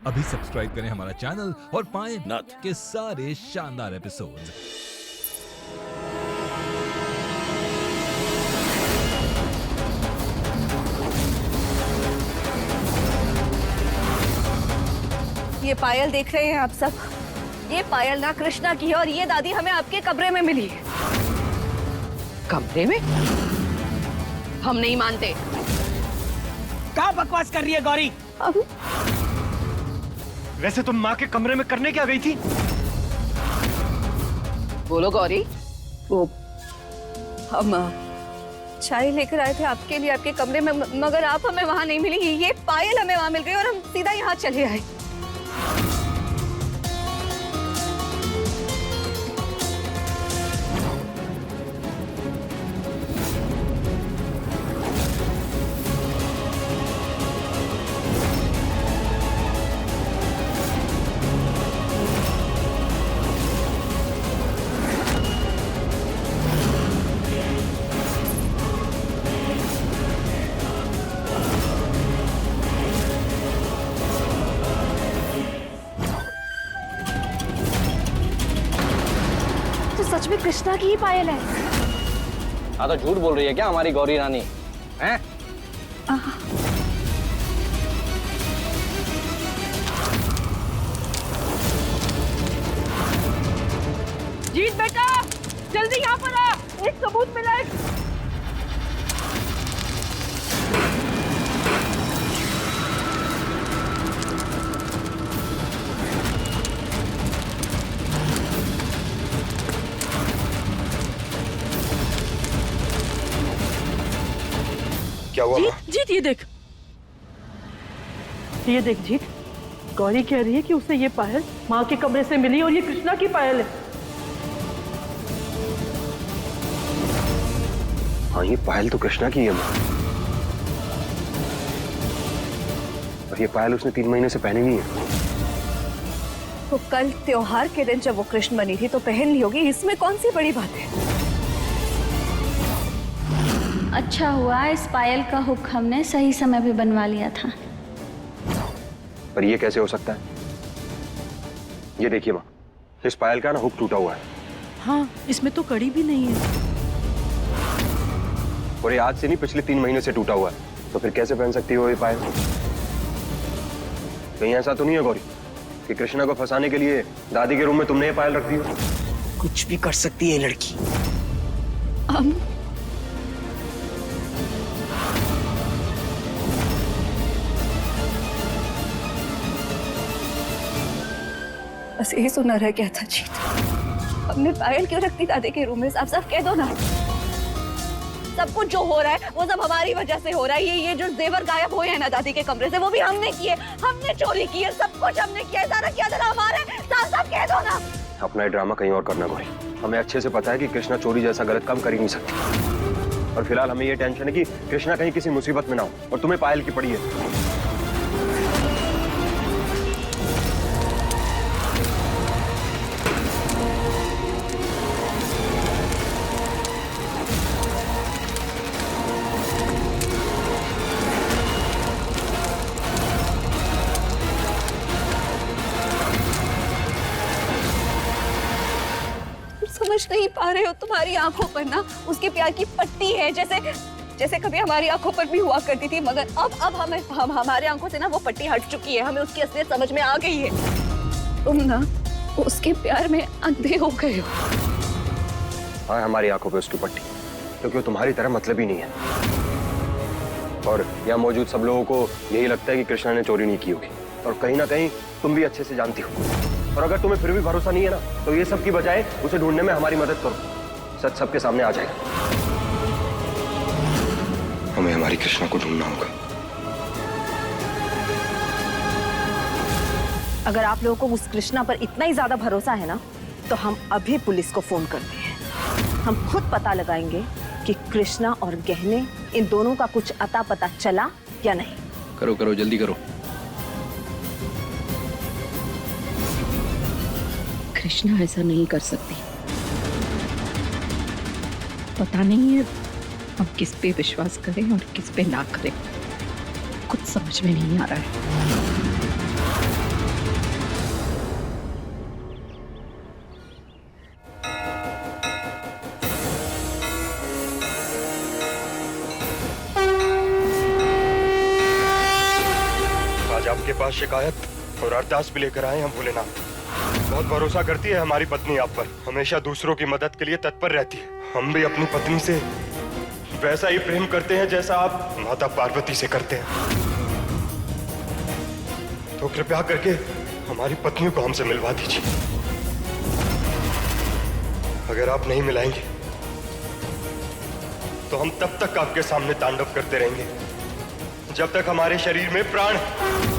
अभी सब्सक्राइब करें हमारा चैनल और पाएं नथ के सारे शानदार एपिसोड्स। ये पायल देख रहे हैं आप सब, ये पायल ना कृष्णा की है और ये दादी हमें आपके कमरे में मिली है। कमरे में? हम नहीं मानते। क्या बकवास कर रही है गौरी? अब वैसे तुम माँ के कमरे में करने क्या गई थी? बोलो गौरी। वो हम चाय लेकर आए थे आपके लिए आपके कमरे में, मगर आप हमें वहां नहीं मिली। ये पायल हमें वहां मिल गई और हम सीधा यहाँ चले आए। सच में कृष्णा की ही पायल है। हाँ तो झूठ बोल रही है क्या हमारी गौरी रानी हैं? जीत बेटा, जल्दी यहाँ पर आ, एक सबूत मिला है। क्या हुआ? जीत ये देख जीत, गौरी कह रही है कि उसे ये पायल माँ के कमरे से मिली और ये कृष्णा की पायल है। हाँ, ये पायल तो कृष्णा की है माँ। और ये पायल उसने 3 महीने से पहनी नहीं है। तो कल त्योहार के दिन जब वो कृष्ण बनी थी तो पहन ली होगी, इसमें कौन सी बड़ी बात है? अच्छा हुआ इस पायल का हुक हमने सही समय पे बनवा लिया था। पर ये कैसे हो सकता है? ये देखिए माँ, इस पायल का ना हुक टूटा हुआ है। हाँ, इसमें तो कड़ी भी नहीं है। और ये आज से नहीं, पिछले 3 महीने से टूटा हुआ है। तो फिर कैसे पहन सकती हो ये पायल? कहीं ऐसा तो नहीं है गौरी कि कृष्णा को फंसाने के लिए दादी के रूम में तुमने ये पायल रख दी हो? कुछ भी कर सकती है लड़की। बस यही सुना रह गया था जीत। हमने पायल क्यों रखती दादी के रूम में? साफ साफ कह दो ना। सब कुछ जो हो रहा है वो सब हमारी वजह से हो रहा है। ये जो जेवर गायब हुए हैं ना दादी के कमरे से, वो भी हमने किए, हमने चोरी की है, सब कुछ हमने किया है। सारा क्या जरा हमारा है, साफ साफ कह दो ना। अपना ये ड्रामा कहीं और करना गौरी। हमें अच्छे से पता है कि कृष्णा चोरी जैसा गलत काम कर ही नहीं सकती। और फिलहाल हमें ये टेंशन है कि कृष्णा कहीं किसी मुसीबत में ना हो और तुम्हें पायल की पड़ी है। समझ नहीं पा रहे हो? तुम्हारी आंखों पर ना उसके प्यार की पट्टी है, जैसे कभी हमारी आंखों पर भी हुआ करती थी, मगर अब हमारे आंखों से ना वो पट्टी हट चुकी है। हमें उसकी असलियत समझ में आ गई है। तुम ना उसके प्यार में अंधे हो गए हो। हाँ, हमारी आंखों पे उसकी पट्टी, क्योंकि वो तुम्हारी तरह मतलब ही नहीं है। और यहाँ मौजूद सब लोगों को यही लगता है कि कृष्णा ने चोरी नहीं की होगी, और कहीं ना कहीं तुम भी अच्छे से जानती हो। और अगर तुम्हें फिर भी भरोसा नहीं है ना, तो ये सब की बजाय उसे ढूंढने में हमारी मदद करो। सच सबके सामने आ जाएगा। हमें हमारी कृष्णा को ढूंढना होगा। अगर आप लोगों को उस कृष्णा पर इतना ही ज्यादा भरोसा है ना, तो हम अभी पुलिस को फोन करते हैं। हम खुद पता लगाएंगे कि कृष्णा और गहने, इन दोनों का कुछ अता पता चला या नहीं। करो करो, जल्दी करो। कृष्णा ऐसा नहीं कर सकती। पता नहीं है हम किस पे विश्वास करें और किस पे ना करें, कुछ समझ में नहीं आ रहा है। पास शिकायत और अरदास भी लेकर आए हैं भोलेनाथ। बहुत भरोसा करती है हमारी पत्नी आप पर, हमेशा दूसरों की मदद के लिए तत्पर रहती है। हम भी अपनी पत्नी से वैसा ही प्रेम करते हैं जैसा आप माता पार्वती से करते हैं। तो कृपया करके हमारी पत्नी को हमसे मिलवा दीजिए। अगर आप नहीं मिलाएंगे तो हम तब तक आपके सामने तांडव करते रहेंगे जब तक हमारे शरीर में प्राण है।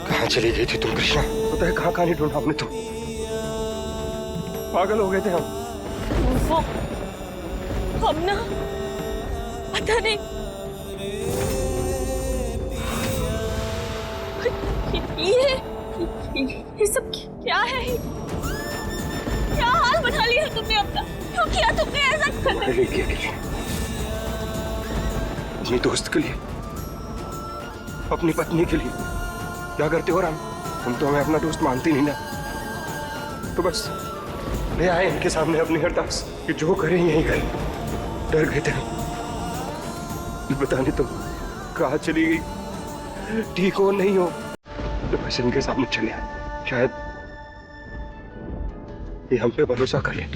कहाँ चली गई थी तुम कृष्णा? पता है कहाँ कहाँ नहीं ढूंढा हमने तुम। पागल हो गए थे हम। वो हम ना पता नहीं ये सब क्या है? क्या हाल बना लिया तुमने अपना? क्यों किया तुमने ऐसा? अपनी दोस्त के लिए, अपनी पत्नी के लिए क्या करते हो राम? तुम तो हमें अपना दोस्त मानती नहीं ना, तो बस ले आए इनके सामने अपनी अरदास कि जो करें यही करें। डर गए थे हम, पता नहीं तुम कहाँ चली गई, ठीक हो नहीं हो, तो बस इनके सामने चले आए, शायद ये हम पे भरोसा करें।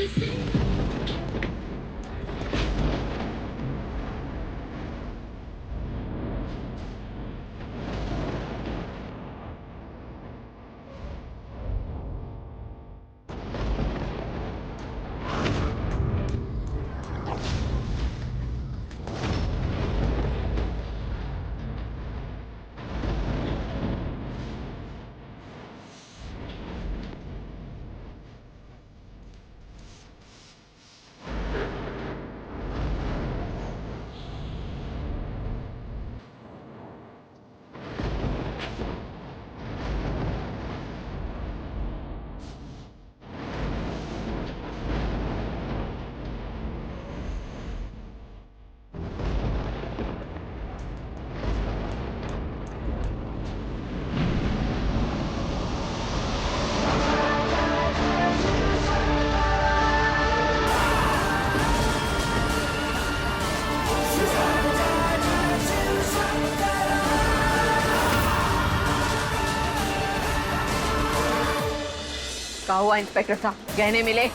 कहा हुआ इंस्पेक्टर साहब, गहने मिले,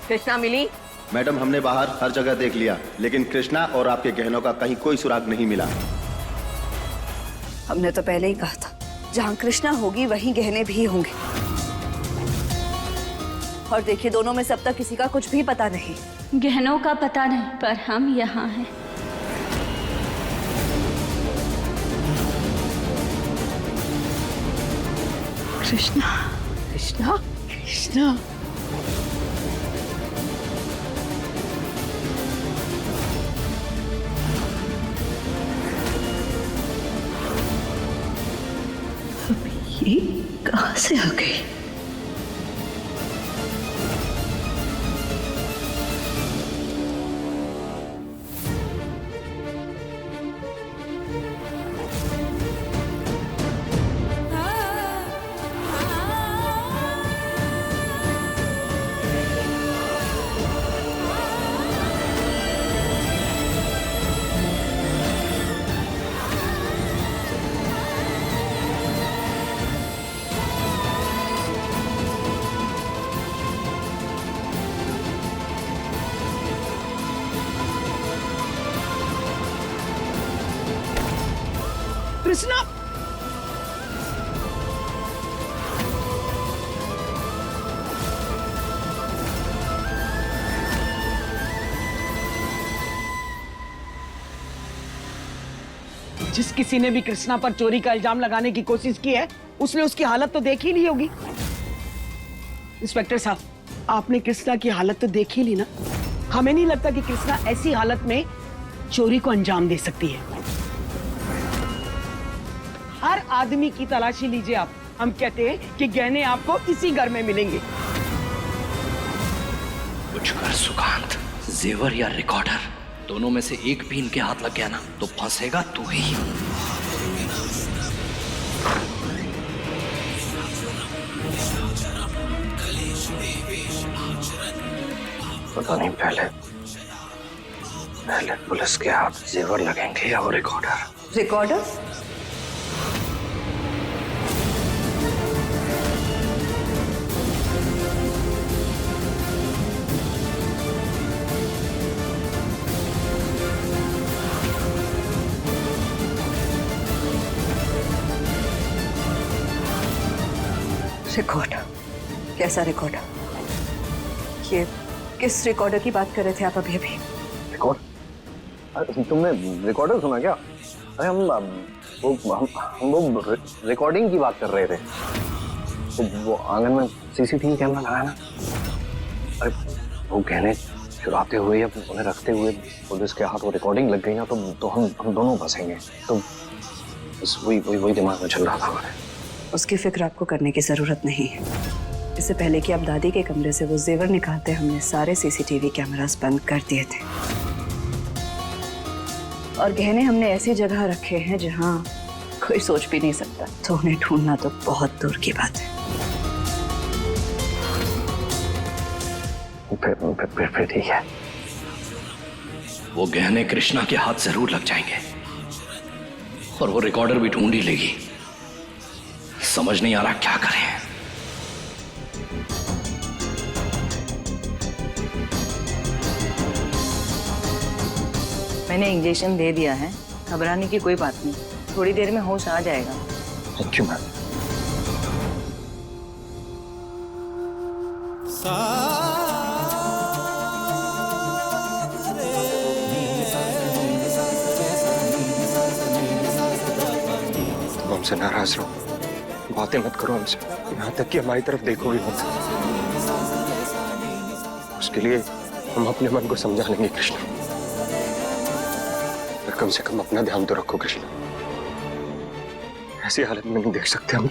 कृष्णा मिली? मैडम, हमने बाहर हर जगह देख लिया, लेकिन कृष्णा और आपके गहनों का कहीं कोई सुराग नहीं मिला। हमने तो पहले ही कहा था, जहाँ कृष्णा होगी वहीं गहने भी होंगे। और देखिए, दोनों में से अब तक किसी का कुछ भी पता नहीं। गहनों का पता नहीं, पर हम यहाँ हैं। कृष्णा, कृष्णा, कृष्णा। अब ये कहाँ से आ गई? कृष्णा, जिस किसी ने भी कृष्णा पर चोरी का इल्जाम लगाने की कोशिश की है, उसने उसकी हालत तो देख ही ली होगी। इंस्पेक्टर साहब, आपने कृष्णा की हालत तो देख ही ली ना। हमें नहीं लगता कि कृष्णा ऐसी हालत में चोरी को अंजाम दे सकती है। हर आदमी की तलाशी लीजिए आप। हम कहते हैं कि गहने आपको इसी घर में मिलेंगे। कुछ कर सुकांत, जेवर या रिकॉर्डर, दोनों में से एक भी इनके हाथ लग गया ना तो फंसेगा तू ही। पता नहीं, पहले पुलिस के हाथ जेवर लगेंगे या वो रिकॉर्डर। रिकॉर्डर? रिकॉर्डर? कैसा रिकॉर्डर? ये किस रिकॉर्डर की बात कर रहे थे आप अभी अभी? रिकॉर्ड? तुमने रिकॉर्डर सुना क्या? अरे हम वो रिकॉर्डिंग की बात कर रहे थे। तो वो आंगन में सीसीटीवी कैमरा लगाया ना। अरे वो गहने चुराते हुए या उन्हें रखते हुए पुलिस के हाथ वो रिकॉर्डिंग लग गई ना, तो हम दोनों फंसेंगे। तो बस वही दिमाग में चल रहा था हमारे। उसकी फिक्र आपको करने की जरूरत नहीं है। इससे पहले कि आप दादी के कमरे से वो जेवर निकालते, हमने सारे सीसीटीवी कैमरास बंद कर दिए थे। और गहने हमने ऐसी जगह रखे हैं जहां कोई सोच भी नहीं सकता, तो उन्हें ढूंढना तो बहुत दूर की बात है। फिर ठीक है। वो गहने कृष्णा के हाथ जरूर लग जाएंगे और वो रिकॉर्डर भी ढूंढ ही लेगी। समझ नहीं आ रहा क्या करें। मैंने इंजेक्शन दे दिया है, घबराने की कोई बात नहीं, थोड़ी देर में होश आ जाएगा। Thank you ma'am. तुम हमसे नाराज रहो, बातें मत करो हमसे, यहाँ तक कि हमारी तरफ देखो भी मत। उसके लिए हम अपने मन को समझा लेंगे कृष्णा, पर कम से कम अपना ध्यान तो रखो कृष्णा। ऐसी हालत में नहीं देख सकते हम।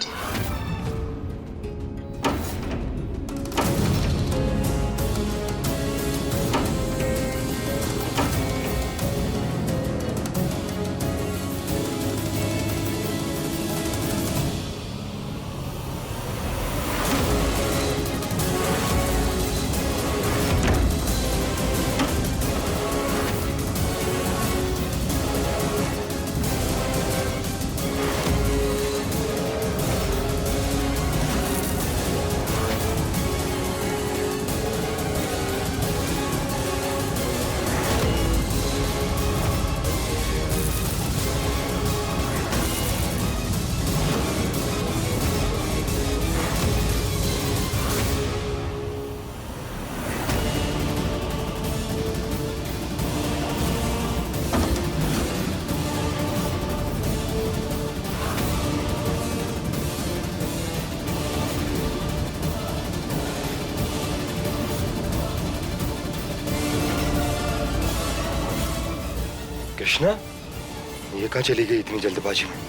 कृष्णा, ये कहाँ चली गई इतनी जल्दबाजी में?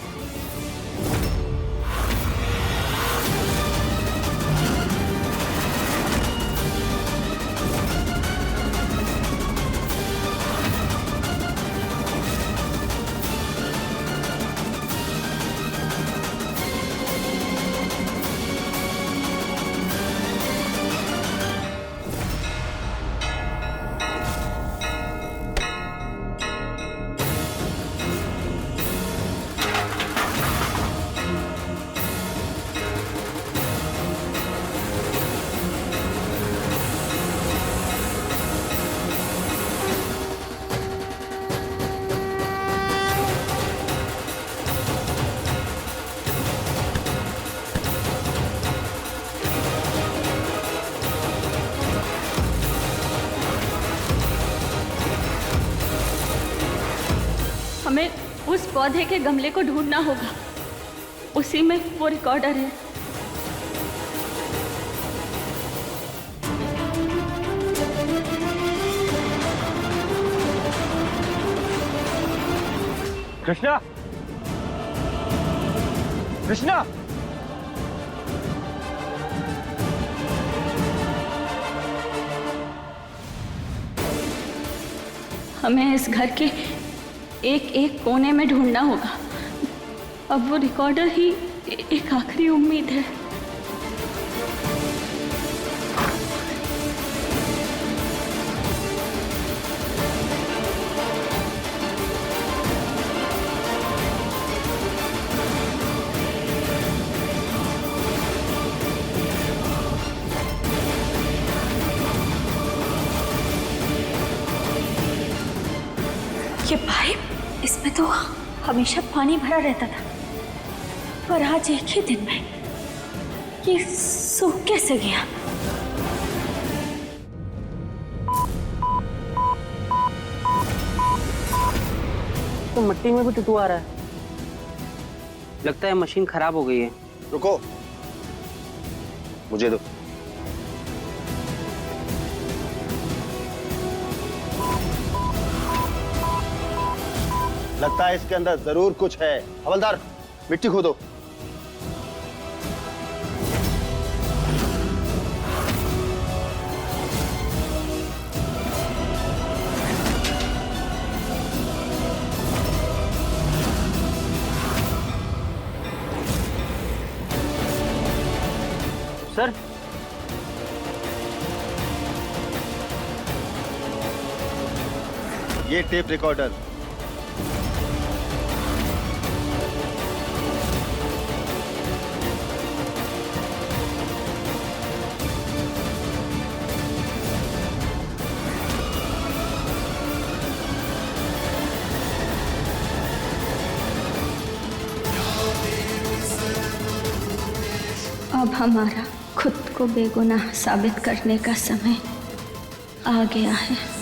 हमें उस पौधे के गमले को ढूंढना होगा, उसी में वो रिकॉर्डर है। कृष्णा, कृष्णा, हमें इस घर के एक एक कोने में ढूंढना होगा। अब वो रिकॉर्डर ही एक आखिरी उम्मीद है। ये पाइप, इसमें तो हमेशा पानी भरा रहता था, पर आज एक ही दिन में ये सूख कैसे गया? तो मिट्टी में भी टटू आ रहा है, लगता है मशीन खराब हो गई है। रुको, मुझे दो। लगता है इसके अंदर जरूर कुछ है। हवलदार, मिट्टी खोदो। सर ये टेप रिकॉर्डर। अब हमारा खुद को बेगुनाह साबित करने का समय आ गया है।